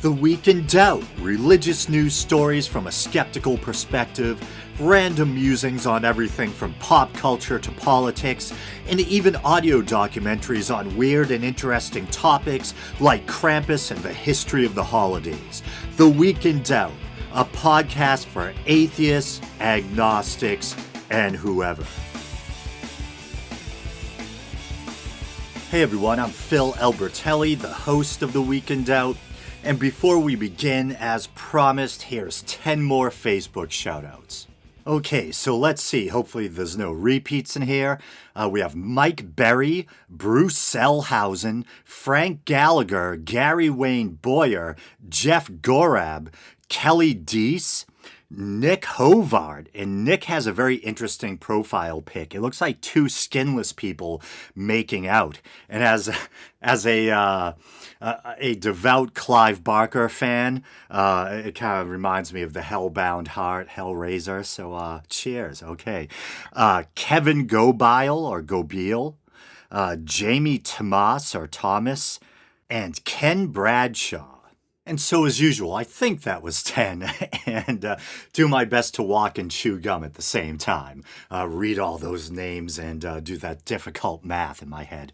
The Week in Doubt, religious news stories from a skeptical perspective, random musings on everything from pop culture to politics, and even audio documentaries on weird and interesting topics like Krampus and the history of the holidays. The Week in Doubt, a podcast for atheists, agnostics, and whoever. Hey everyone, I'm Phil Albertelli, the host of The Week in Doubt. And before we begin, as promised, here's 10 more Facebook shoutouts. Okay, so let's see. Hopefully there's no repeats in here. We have Mike Berry, Bruce Selhausen, Frank Gallagher, Gary Wayne Boyer, Jeff Gorab, Kelly Deese, Nick Hovard, and Nick has a very interesting profile pic. It looks like two skinless people making out. And as a devout Clive Barker fan, it kind of reminds me of the Hellbound Heart, Hellraiser. So cheers. Okay, Kevin Gobile or Gobile, Jamie Tomas or Thomas, and Ken Bradshaw. And so, as usual, I think that was 10, and do my best to walk and chew gum at the same time. Read all those names and do that difficult math in my head.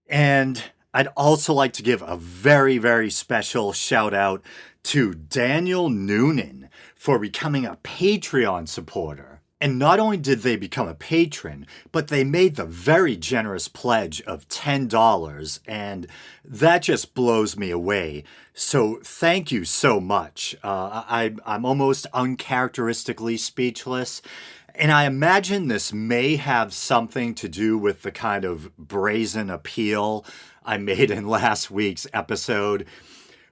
And I'd also like to give a very, very special shout out to Daniel Noonan for becoming a Patreon supporter. And not only did they become a patron, but they made the very generous pledge of $10, and that just blows me away. So thank you so much. I'm almost uncharacteristically speechless, and I imagine this may have something to do with the kind of brazen appeal I made in last week's episode,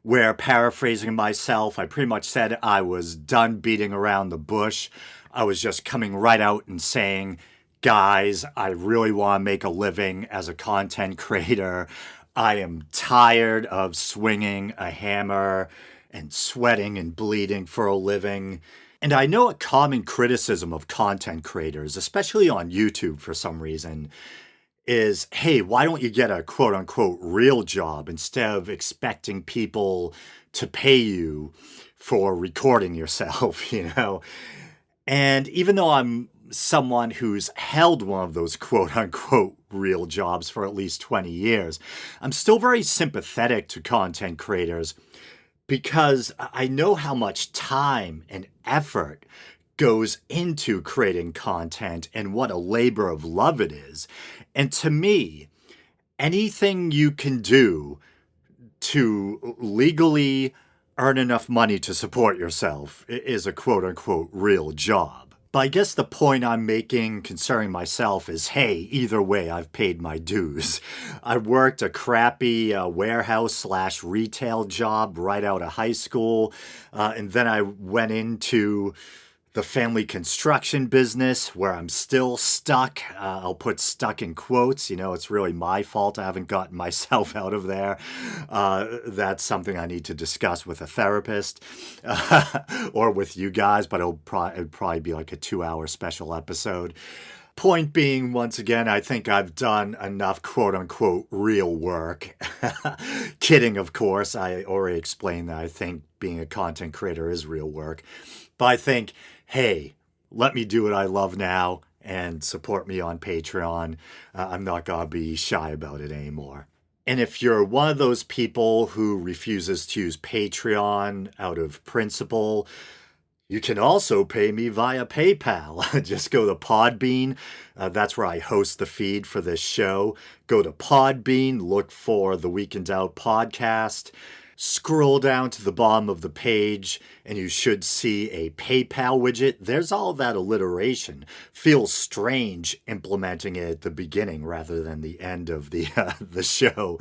where, paraphrasing myself, I pretty much said I was done beating around the bush. I was just coming right out and saying, guys, I really want to make a living as a content creator. I am tired of swinging a hammer and sweating and bleeding for a living. And I know a common criticism of content creators, especially on YouTube for some reason, is, hey, why don't you get a quote-unquote real job instead of expecting people to pay you for recording yourself, you know? And even though I'm someone who's held one of those quote-unquote real jobs for at least 20 years, I'm still very sympathetic to content creators because I know how much time and effort goes into creating content and what a labor of love it is. And to me, anything you can do to legally earn enough money to support yourself is a quote-unquote real job. But I guess the point I'm making concerning myself is, hey, either way, I've paid my dues. I worked a crappy warehouse/retail job right out of high school, and then I went into the family construction business where I'm still stuck. I'll put stuck in quotes. You know, it's really my fault I haven't gotten myself out of there. That's something I need to discuss with a therapist or with you guys, but it'd probably be like a 2-hour special episode. Point being, once again, I think I've done enough quote-unquote real work. Kidding, of course. I already explained that I think being a content creator is real work. But I think, hey, let me do what I love now and support me on Patreon. I'm not going to be shy about it anymore. And if you're one of those people who refuses to use Patreon out of principle, you can also pay me via PayPal. Just go to Podbean. That's where I host the feed for this show. Go to Podbean, look for the Week in Doubt podcast. Scroll down to the bottom of the page and you should see a PayPal widget. There's all that alliteration. Feels strange implementing it at the beginning rather than the end of the show.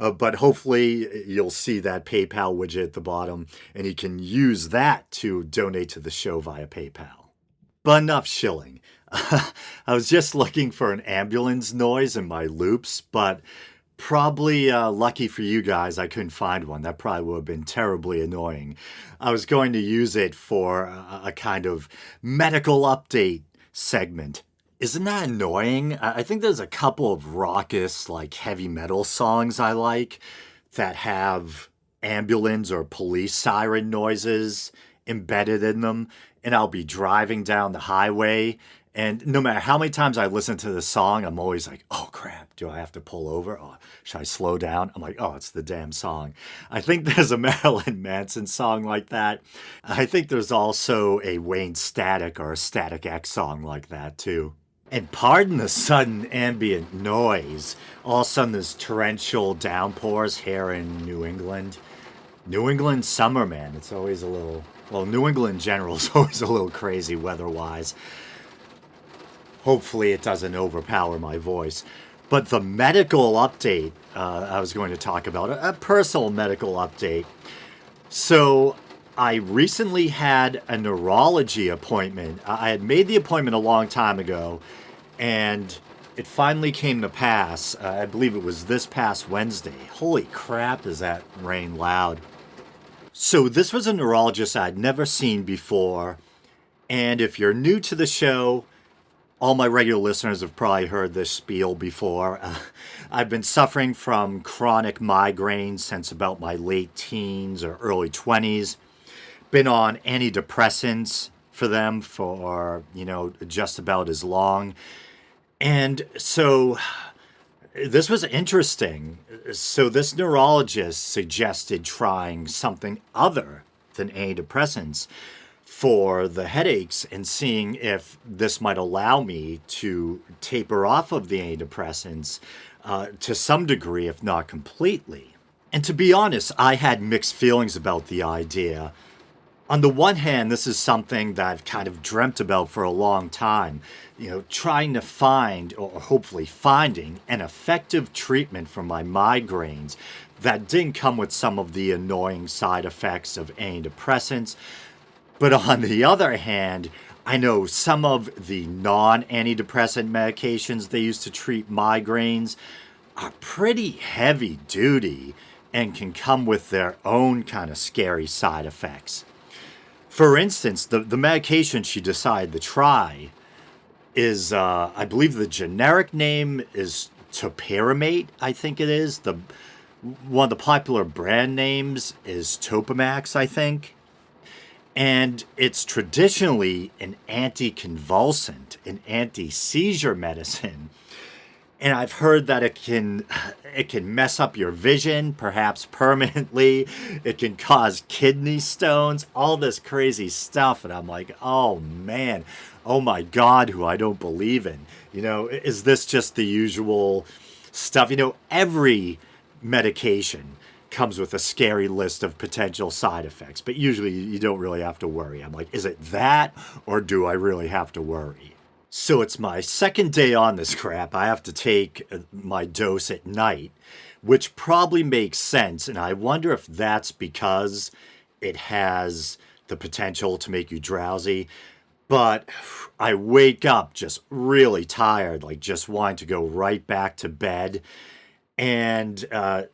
But hopefully you'll see that PayPal widget at the bottom and you can use that to donate to the show via PayPal. But enough shilling. I was just looking for an ambulance noise in my loops, but probably lucky for you guys, I couldn't find one. That probably would have been terribly annoying. I was going to use it for a kind of medical update segment. Isn't that annoying? I think there's a couple of raucous, like, heavy metal songs I like that have ambulance or police siren noises embedded in them. And I'll be driving down the highway. And no matter how many times I listen to the song, I'm always like, oh crap, do I have to pull over? Oh, should I slow down? I'm like, oh, it's the damn song. I think there's a Marilyn Manson song like that. I think there's also a Wayne Static or a Static X song like that too. And pardon the sudden ambient noise. All of a sudden there's torrential downpours here in New England. New England summer, man. It's always a little, well, New England in general is always a little crazy weather-wise. Hopefully it doesn't overpower my voice. But the medical update I was going to talk about, a personal medical update. So I recently had a neurology appointment. I had made the appointment a long time ago, and it finally came to pass. I believe it was this past Wednesday. Holy crap, is that rain loud. So this was a neurologist I'd never seen before. And if you're new to the show, all my regular listeners have probably heard this spiel before. I've been suffering from chronic migraines since about my late teens or early 20s. Been on antidepressants for them for, just about as long. And so this was interesting. So this neurologist suggested trying something other than antidepressants for the headaches and seeing if this might allow me to taper off of the antidepressants to some degree, if not completely. And to be honest, I had mixed feelings about the idea. On the one hand, this is something that I've kind of dreamt about for a long time, trying to find, or hopefully finding, an effective treatment for my migraines that didn't come with some of the annoying side effects of antidepressants. But on the other hand, I know some of the non-antidepressant medications they use to treat migraines are pretty heavy duty and can come with their own kind of scary side effects. For instance, the medication she decided to try is, I believe the generic name is topiramate, I think it is. One of the popular brand names is Topamax, I think. And it's traditionally an anticonvulsant, an anti-seizure medicine. And I've heard that it can mess up your vision, perhaps permanently. It can cause kidney stones, all this crazy stuff. And I'm like, oh man, oh my God, who I don't believe in. Is this just the usual stuff? Every medication comes with a scary list of potential side effects, but usually you don't really have to worry. I'm like, is it that, or do I really have to worry? So it's my second day on this crap. I have to take my dose at night, which probably makes sense. And I wonder if that's because it has the potential to make you drowsy. But I wake up just really tired, like just wanting to go right back to bed. And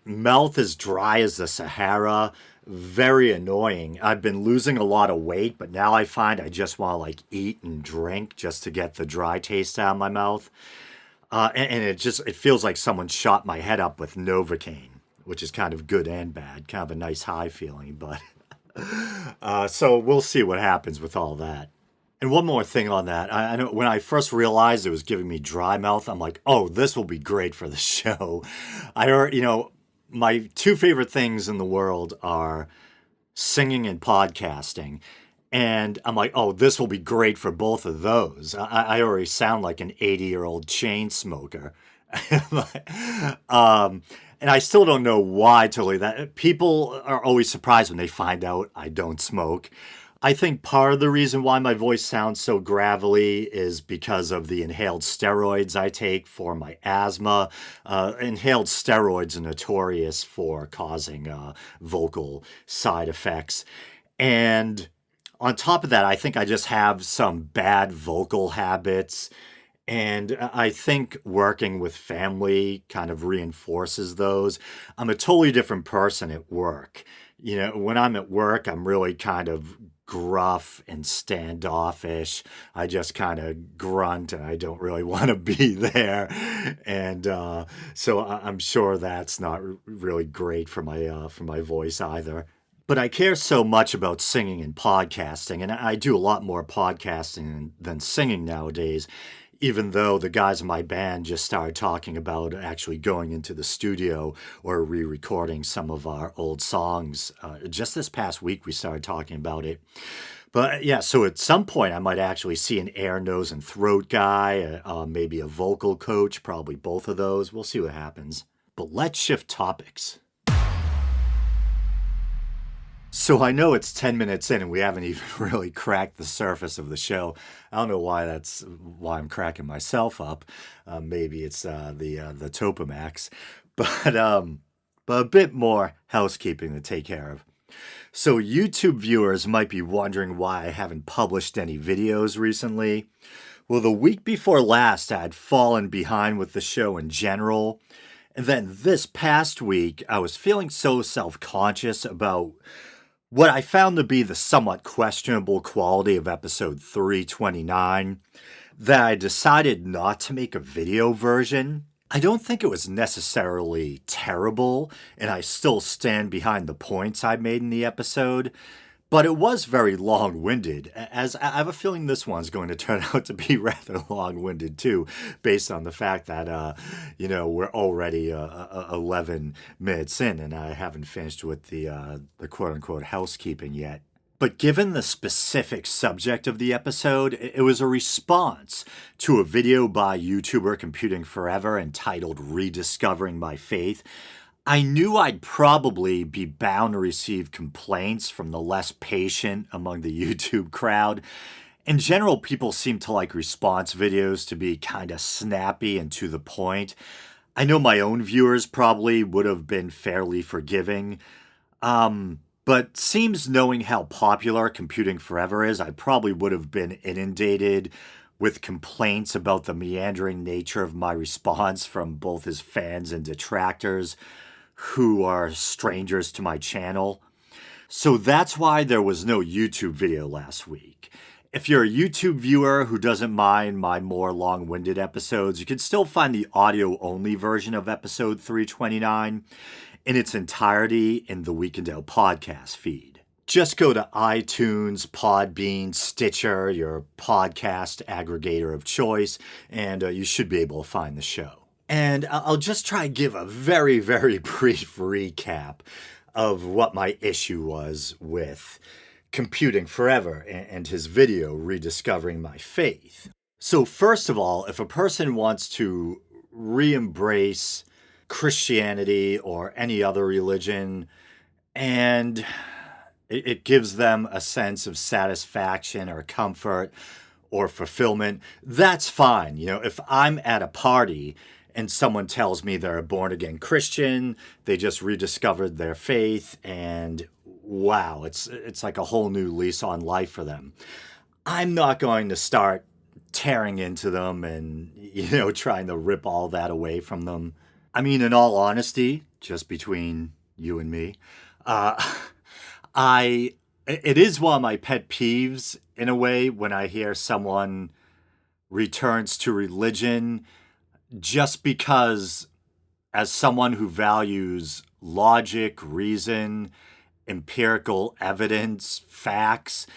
mouth as dry as the Sahara. Very annoying. I've been losing a lot of weight, but now I find I just want to eat and drink just to get the dry taste out of my mouth. And it feels like someone shot my head up with Novocaine, which is kind of good and bad, kind of a nice high feeling. But so we'll see what happens with all that. And one more thing on that. I know when I first realized it was giving me dry mouth, I'm like, oh, this will be great for the show. I heard, my two favorite things in the world are singing and podcasting. And I'm like, oh, this will be great for both of those. I already sound like an 80-year-old chain smoker. And I still don't know why totally that. People are always surprised when they find out I don't smoke. I think part of the reason why my voice sounds so gravelly is because of the inhaled steroids I take for my asthma. Inhaled steroids are notorious for causing vocal side effects. And on top of that, I think I just have some bad vocal habits. And I think working with family kind of reinforces those. I'm a totally different person at work. When I'm at work, I'm really kind of gruff and standoffish. I just kind of grunt and I don't really want to be there. And so I'm sure that's not really great for my voice either. But I care so much about singing and podcasting, and I do a lot more podcasting than singing nowadays, even though the guys in my band just started talking about actually going into the studio or re-recording some of our old songs. Just this past week, we started talking about it. But yeah, so at some point, I might actually see an ear, nose, and throat guy, maybe a vocal coach, probably both of those. We'll see what happens. But let's shift topics. So I know it's 10 minutes in and we haven't even really cracked the surface of the show. I don't know why I'm cracking myself up. Maybe it's the Topamax. But a bit more housekeeping to take care of. So YouTube viewers might be wondering why I haven't published any videos recently. Well, the week before last, I had fallen behind with the show in general. And then this past week, I was feeling so self-conscious about what I found to be the somewhat questionable quality of episode 329 that I decided not to make a video version. I don't think it was necessarily terrible, and I still stand behind the points I made in the episode, but it was very long-winded, as I have a feeling this one's going to turn out to be rather long-winded too, based on the fact that, we're already 11 minutes in, and I haven't finished with the quote-unquote housekeeping yet. But given the specific subject of the episode, it was a response to a video by YouTuber Computing Forever entitled Rediscovering My Faith. I knew I'd probably be bound to receive complaints from the less patient among the YouTube crowd. In general, people seem to like response videos to be kind of snappy and to the point. I know my own viewers probably would have been fairly forgiving. But seems knowing how popular Computing Forever is, I probably would have been inundated with complaints about the meandering nature of my response from both his fans and detractors who are strangers to my channel. So that's why there was no YouTube video last week. If you're a YouTube viewer who doesn't mind my more long-winded episodes, you can still find the audio-only version of episode 329 in its entirety in the Weekend Out podcast feed. Just go to iTunes, Podbean, Stitcher, your podcast aggregator of choice, and you should be able to find the show. And I'll just try and give a very, very brief recap of what my issue was with Computing Forever and his video, Rediscovering My Faith. So first of all, if a person wants to re-embrace Christianity or any other religion, and it gives them a sense of satisfaction or comfort or fulfillment, that's fine. If I'm at a party and someone tells me they're a born-again Christian, they just rediscovered their faith, and wow, it's like a whole new lease on life for them. I'm not going to start tearing into them and, trying to rip all that away from them. I mean, in all honesty, just between you and me, it is one of my pet peeves in a way when I hear someone returns to religion just because, as someone who values logic, reason, empirical evidence, facts,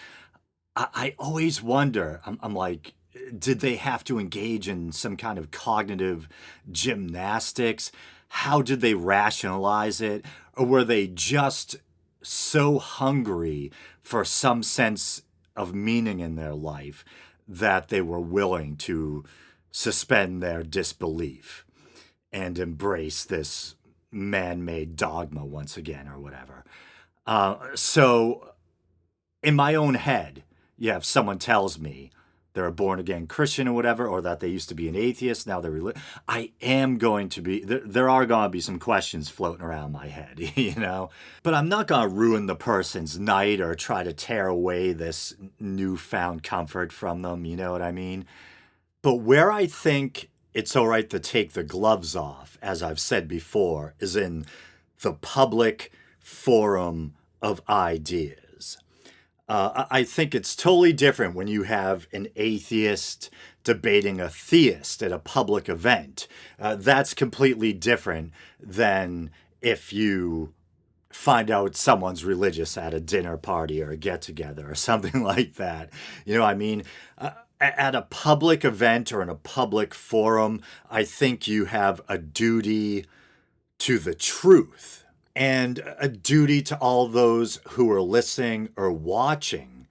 I always wonder, I'm like, did they have to engage in some kind of cognitive gymnastics? How did they rationalize it? Or were they just so hungry for some sense of meaning in their life that they were willing to suspend their disbelief and embrace this man-made dogma once again or whatever? So in my own head, if someone tells me they're a born-again Christian or whatever, or that they used to be an atheist, now they're I am going to be, there are going to be some questions floating around my head, But I'm not going to ruin the person's night or try to tear away this newfound comfort from them, you know what I mean? But where I think it's all right to take the gloves off, as I've said before, is in the public forum of ideas. I think it's totally different when you have an atheist debating a theist at a public event. That's completely different than if you find out someone's religious at a dinner party or a get together or something like that. You know what I mean? At a public event or in a public forum, I think you have a duty to the truth and a duty to all those who are listening or watching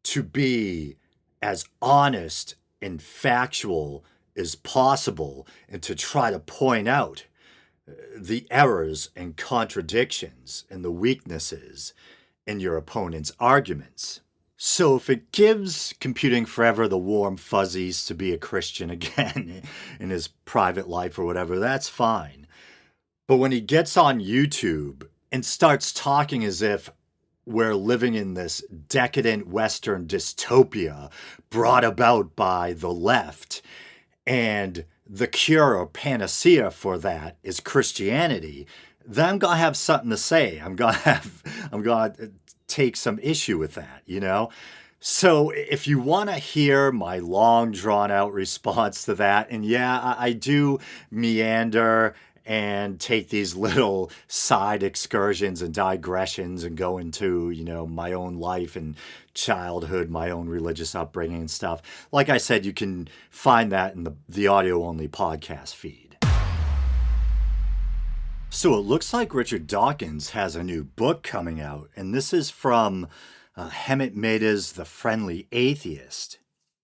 to be as honest and factual as possible and to try to point out the errors and contradictions and the weaknesses in your opponent's arguments. So if it gives Computing Forever the warm fuzzies to be a Christian again in his private life or whatever, that's fine. But when he gets on YouTube and starts talking as if we're living in this decadent Western dystopia brought about by the left, and the cure or panacea for that is Christianity, then I'm gonna have something to say. I'm gonna take some issue with that, you know? So if you want to hear my long drawn out response to that, and yeah, I do meander and take these little side excursions and digressions and go into, my own life and childhood, my own religious upbringing and stuff. Like I said, you can find that in the audio only podcast feed. So it looks like Richard Dawkins has a new book coming out, and this is from Hemant Mehta's The Friendly Atheist.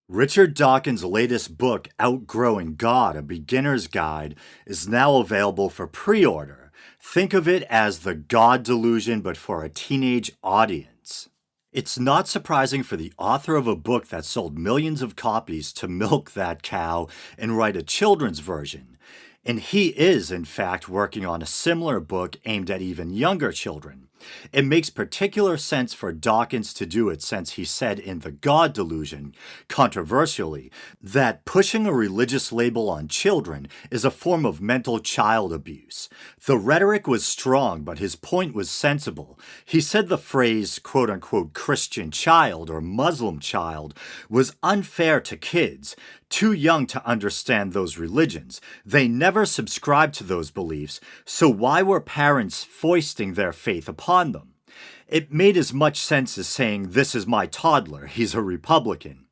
Richard Dawkins' latest book, Outgrowing God, A Beginner's Guide, is now available for pre-order. Think of it as the God delusion, but for a teenage audience. It's not surprising for the author of a book that sold millions of copies to milk that cow and write a children's version. And he is, in fact, working on a similar book aimed at even younger children. It makes particular sense for Dawkins to do it since he said in The God Delusion, controversially, that pushing a religious label on children is a form of mental child abuse. The rhetoric was strong, but his point was sensible. He said the phrase, quote-unquote, Christian child or Muslim child was unfair to kids, too young to understand those religions. They never subscribed to those beliefs, so why were parents foisting their faith upon them? It made as much sense as saying, this is my toddler, he's a Republican.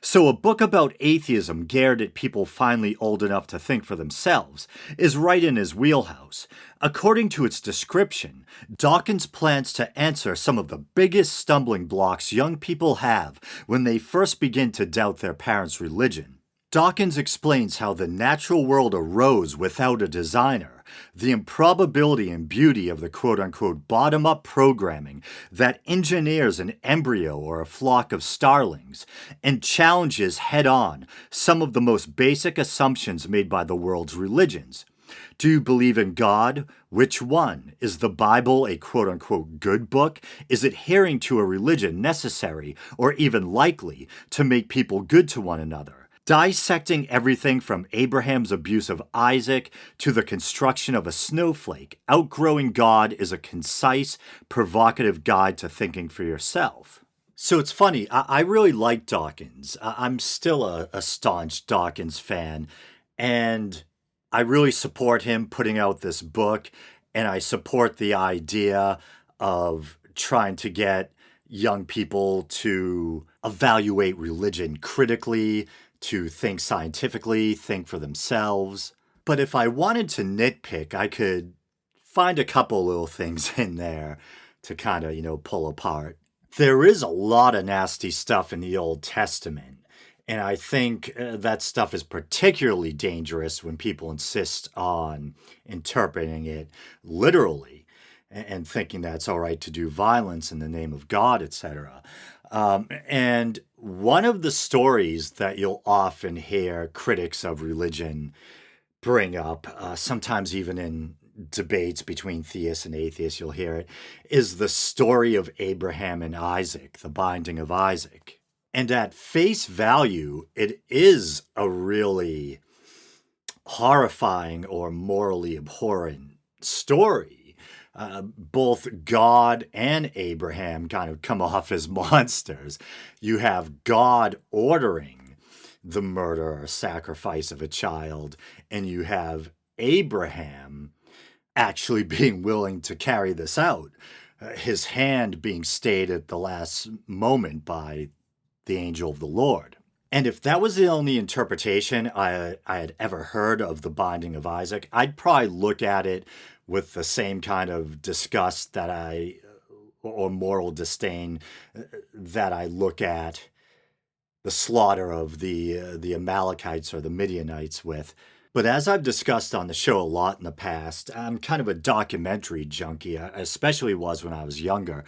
So a book about atheism geared at people finally old enough to think for themselves is right in his wheelhouse. According to its description, Dawkins plans to answer some of the biggest stumbling blocks young people have when they first begin to doubt their parents' religion. Dawkins explains how the natural world arose without a designer, the improbability and beauty of the quote-unquote bottom-up programming that engineers an embryo or a flock of starlings, and challenges head-on some of the most basic assumptions made by the world's religions. Do you believe in God? Which one? Is the Bible a quote-unquote good book? Is adhering to a religion necessary or even likely to make people good to one another? Dissecting everything from Abraham's abuse of Isaac to the construction of a snowflake, Outgrowing God is a concise, provocative guide to thinking for yourself. So it's funny, I really like Dawkins. I'm still a staunch Dawkins fan, and I really support him putting out this book, and I support the idea of trying to get young people to evaluate religion critically, to think scientifically, think for themselves. But if I wanted to nitpick, I could find a couple little things in there to kind of, pull apart. There is a lot of nasty stuff in the Old Testament, and I think that stuff is particularly dangerous when people insist on interpreting it literally and thinking that it's all right to do violence in the name of God, etc. And one of the stories that you'll often hear critics of religion bring up, sometimes even in debates between theists and atheists, you'll hear it, is the story of Abraham and Isaac, the binding of Isaac. And at face value, it is a really horrifying or morally abhorrent story. both God and Abraham kind of come off as monsters. You have God ordering the murder or sacrifice of a child, and you have Abraham actually being willing to carry this out, his hand being stayed at the last moment by the angel of the Lord. And if that was the only interpretation I had ever heard of the binding of Isaac, I'd probably look at it with the same kind of disgust or moral disdain that I look at the slaughter of the Amalekites or the Midianites with. But as I've discussed on the show a lot in the past, I'm kind of a documentary junkie, especially was when I was younger.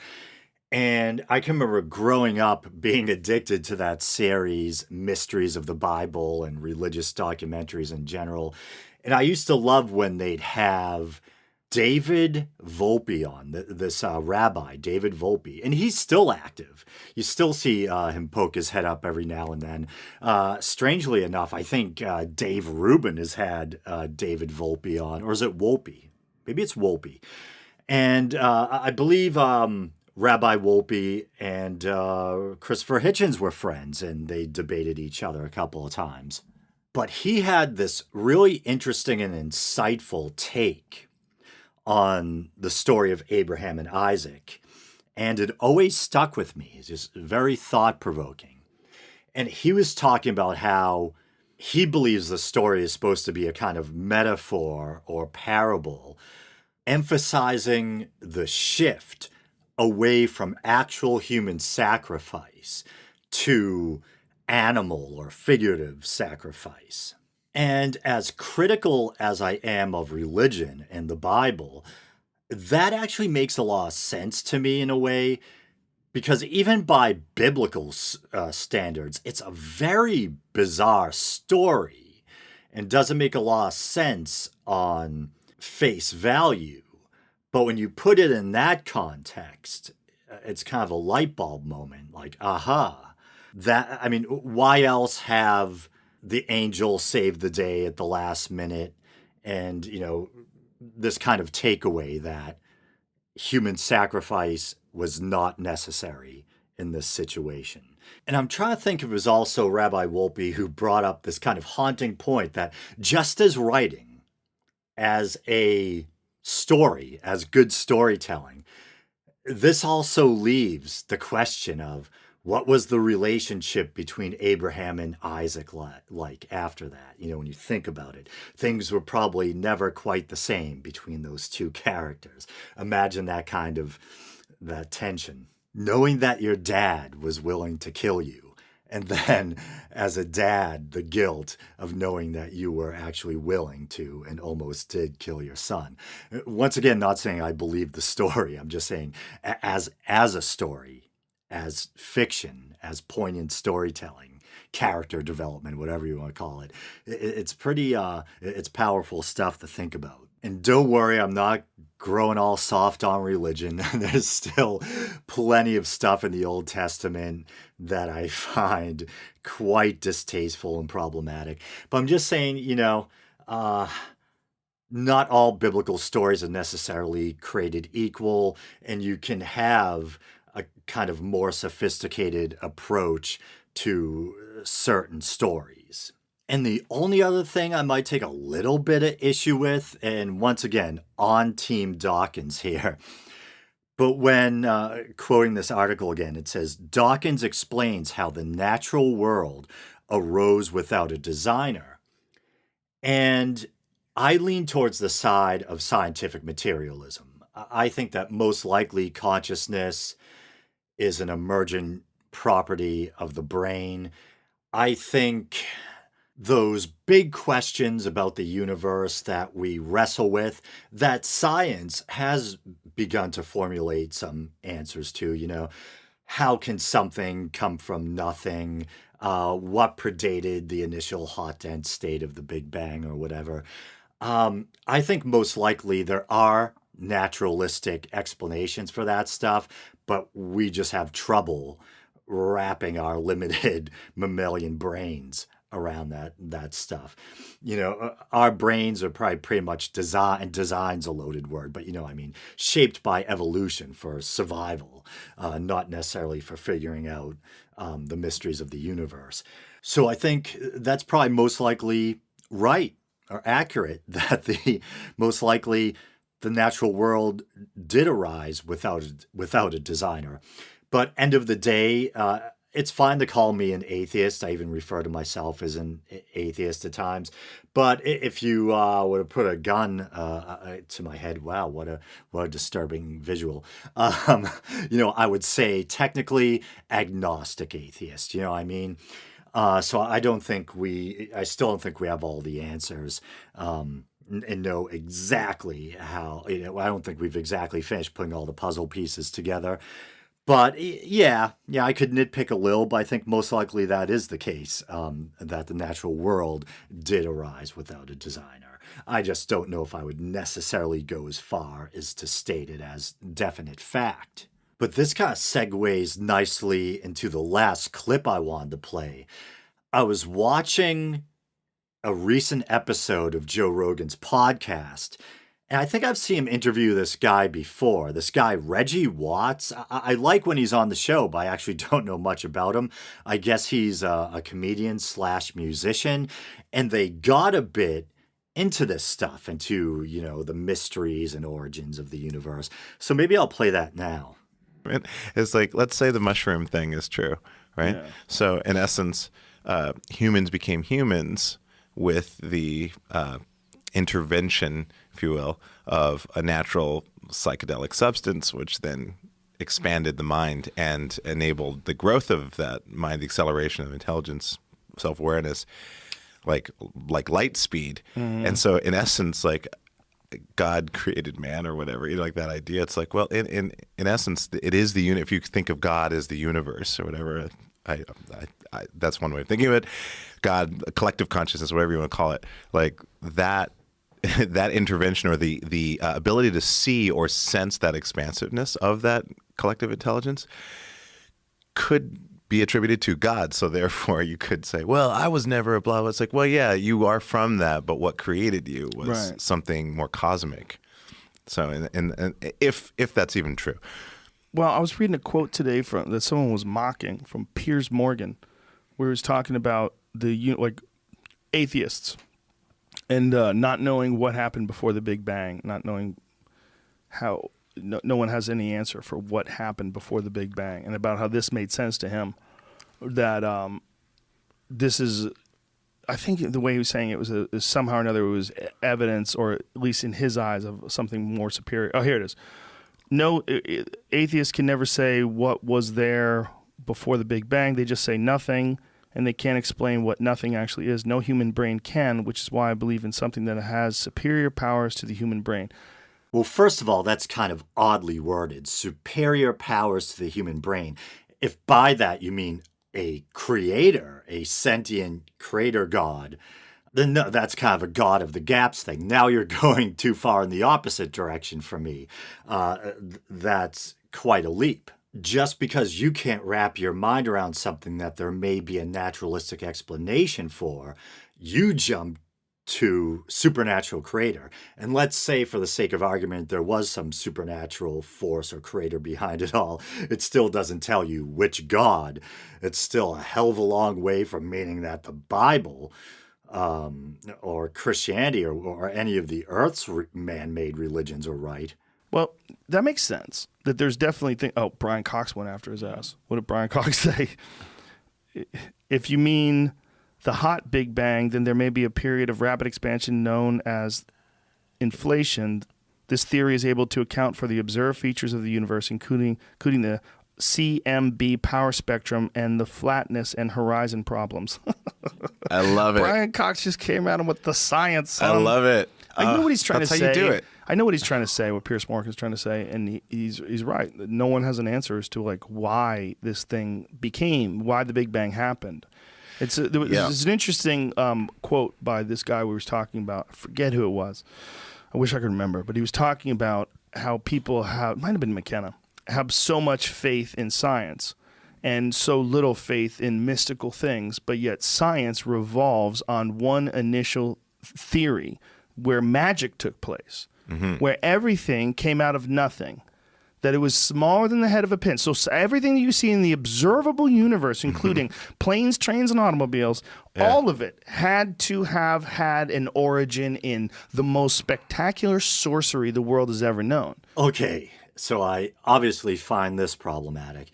And I can remember growing up being addicted to that series, Mysteries of the Bible and religious documentaries in general. And I used to love when they'd have David Volpe on, this rabbi, David Volpe, and he's still active. You still see him poke his head up every now and then. Strangely enough, I think Dave Rubin has had David Volpe on, or is it Wolpe? Maybe it's Wolpe. And I believe Rabbi Wolpe and Christopher Hitchens were friends, and they debated each other a couple of times. But he had this really interesting and insightful take on the story of Abraham and Isaac, and it always stuck with me. It's just very thought-provoking. And he was talking about how he believes the story is supposed to be a kind of metaphor or parable, emphasizing the shift away from actual human sacrifice to animal or figurative sacrifice. And as critical as I am of religion and the Bible, that actually makes a lot of sense to me in a way, because even by biblical standards, it's a very bizarre story and doesn't make a lot of sense on face value. But when you put it in that context, it's kind of a light bulb moment, like, aha. Why else have the angel save the day at the last minute, and this kind of takeaway that human sacrifice was not necessary in this situation. And I'm trying to think if it was also Rabbi Wolpe who brought up this kind of haunting point that just as writing, as a story, as good storytelling, this also leaves the question of what was the relationship between Abraham and Isaac like after that? When you think about it, things were probably never quite the same between those two characters. Imagine that tension. Knowing that your dad was willing to kill you, and then as a dad, the guilt of knowing that you were actually willing to and almost did kill your son. Once again, not saying I believe the story. I'm just saying as a story, as fiction, as poignant storytelling, character development, whatever you want to call it. It's pretty, it's powerful stuff to think about. And don't worry, I'm not growing all soft on religion. There's still plenty of stuff in the Old Testament that I find quite distasteful and problematic. But I'm just saying, not all biblical stories are necessarily created equal, and you can have a kind of more sophisticated approach to certain stories. And the only other thing I might take a little bit of issue with, and once again, on Team Dawkins here, but when quoting this article again, it says, Dawkins explains how the natural world arose without a designer. And I lean towards the side of scientific materialism. I think that most likely consciousness is an emergent property of the brain. I think those big questions about the universe that we wrestle with, that science has begun to formulate some answers to, how can something come from nothing? What predated the initial hot, dense state of the Big Bang or whatever? I think most likely there are naturalistic explanations for that stuff, but we just have trouble wrapping our limited mammalian brains around that stuff. Our brains are probably pretty much design's a loaded word, but shaped by evolution for survival, not necessarily for figuring out the mysteries of the universe. So I think that's probably most likely right or accurate, that most likely the natural world did arise without a designer. But end of the day, it's fine to call me an atheist. I even refer to myself as an atheist at times. But if you were to put a gun to my head, wow, what a disturbing visual. I would say technically agnostic atheist. You know what I mean? So I still don't think we have all the answers. And know exactly how, I don't think we've exactly finished putting all the puzzle pieces together. But yeah, I could nitpick a little, but I think most likely that is the case, that the natural world did arise without a designer. I just don't know if I would necessarily go as far as to state it as definite fact. But this kind of segues nicely into the last clip I wanted to play. I was watching a recent episode of Joe Rogan's podcast, and I think I've seen him interview this guy before. This guy, Reggie Watts. I like when he's on the show, but I actually don't know much about him. I guess he's a comedian / musician, and they got a bit into this stuff, into, the mysteries and origins of the universe. So maybe I'll play that now. It's like, let's say the mushroom thing is true, right? Yeah. So in essence, humans became humans with the intervention, if you will, of a natural psychedelic substance, which then expanded the mind and enabled the growth of that mind, the acceleration of intelligence, self-awareness, like light speed. Mm-hmm. And so in essence, like God created man or whatever, like that idea. It's like, well, in essence, it is the if you think of God as the universe or whatever, I that's one way of thinking of it. God, collective consciousness, whatever you want to call it, like that intervention or the ability to see or sense that expansiveness of that collective intelligence could be attributed to God. So therefore you could say, well, I was never a blah, blah. It's like, well, yeah, you are from that, but what created you was something more cosmic. So, and if that's even true. Well, I was reading a quote today that someone was mocking from Piers Morgan, where he was talking about atheists and not knowing what happened before the Big Bang, not knowing how no one has any answer for what happened before the Big Bang, and about how this made sense to him. That this is, I think the way he was saying it was somehow or another it was evidence, or at least in his eyes, of something more superior. Oh, here it is. No, atheists can never say what was there before the Big Bang. They just say nothing, and they can't explain what nothing actually is. No human brain can, which is why I believe in something that has superior powers to the human brain. Well, first of all, that's kind of oddly worded. Superior powers to the human brain. If by that you mean a creator, a sentient creator god, then no, that's kind of a God of the gaps thing. Now you're going too far in the opposite direction for me. That's quite a leap. Just because you can't wrap your mind around something that there may be a naturalistic explanation for, you jump to supernatural creator. And let's say, for the sake of argument, there was some supernatural force or creator behind it all. It still doesn't tell you which God. It's still a hell of a long way from meaning that the Bible or Christianity or any of the Earth's man-made religions are right. Well, that makes sense. That there's definitely Brian Cox went after his ass. What did Brian Cox say? If you mean the hot Big Bang, then there may be a period of rapid expansion known as inflation. This theory is able to account for the observed features of the universe, including the CMB power spectrum and the flatness and horizon problems. I love it. Brian Cox just came at him with the science. I love it. I know what he's trying to say. That's how you do it. I know what he's trying to say, what Piers Morgan's trying to say, and he's right. No one has an answer as to why this thing why the Big Bang happened. It's an interesting quote by this guy we were talking about. I forget who it was. I wish I could remember, but he was talking about how people might have been McKenna, have so much faith in science, and so little faith in mystical things, but yet science revolves on one initial theory where magic took place, where everything came out of nothing, that it was smaller than the head of a pin. So everything that you see in the observable universe, including planes, trains, and automobiles, all of it had to have had an origin in the most spectacular sorcery the world has ever known. Okay, so I obviously find this problematic.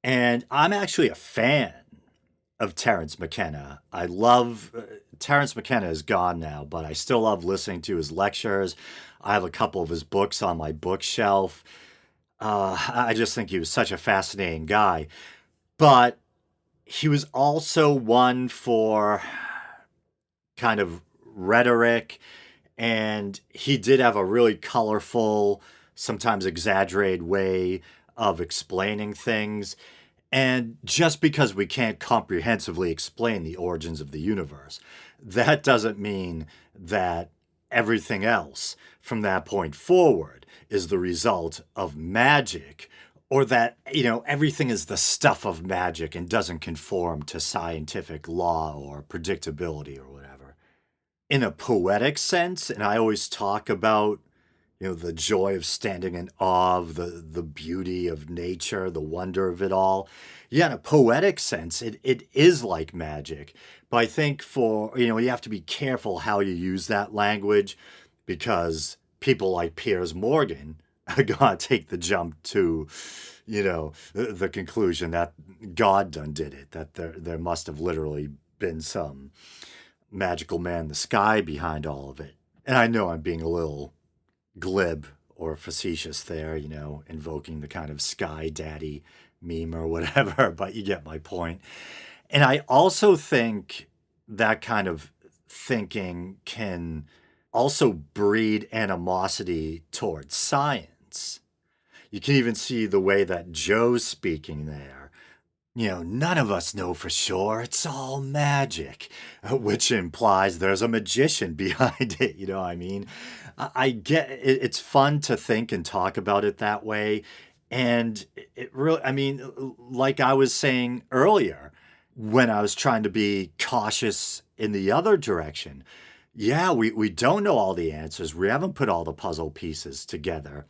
And I'm actually a fan of Terence Mckenna. I love Terence McKenna is gone now, but I still love listening to his lectures. I have a couple of his books on my bookshelf. I just think he was such a fascinating guy. But he was also one for kind of rhetoric, and he did have a really colorful, sometimes exaggerated way of explaining things. And just because we can't comprehensively explain the origins of the universe, that doesn't mean that everything else from that point forward is the result of magic, or that, everything is the stuff of magic and doesn't conform to scientific law or predictability or whatever. In a poetic sense, and I always talk about the joy of standing in awe of the beauty of nature, the wonder of it all. Yeah, in a poetic sense, it is like magic. But I think you have to be careful how you use that language, because people like Piers Morgan are going to take the jump to, the conclusion that God done did it, that there must have literally been some magical man in the sky behind all of it. And I know I'm being a little glib or facetious there, invoking the kind of sky daddy meme or whatever, but you get my point. And I also think that kind of thinking can also breed animosity towards science. You can even see the way that Joe's speaking there. None of us know for sure. It's all magic, which implies there's a magician behind it. You know what I mean? I get it. It's fun to think and talk about it that way. And it really, like I was saying earlier, when I was trying to be cautious in the other direction, yeah, we don't know all the answers. We haven't put all the puzzle pieces together.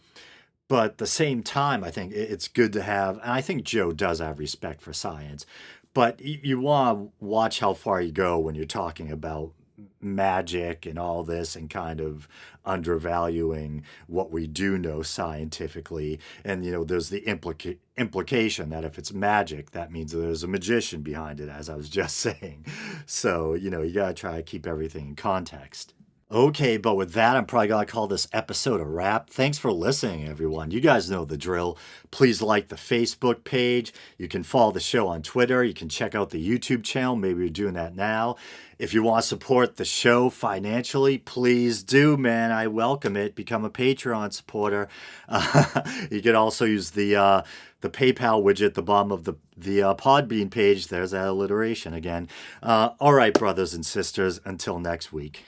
But at the same time, I think it's good to have, and I think Joe does have respect for science, but you want to watch how far you go when you're talking about magic and all this and kind of undervaluing what we do know scientifically. And, there's the implication that if it's magic, that means there's a magician behind it, as I was just saying. So, you got to try to keep everything in context. Okay, but with that, I'm probably going to call this episode a wrap. Thanks for listening, everyone. You guys know the drill. Please like the Facebook page. You can follow the show on Twitter. You can check out the YouTube channel. Maybe you're doing that now. If you want to support the show financially, please do, man. I welcome it. Become a Patreon supporter. You can also use the PayPal widget at the bottom of the Podbean page. There's that alliteration again. All right, brothers and sisters, until next week.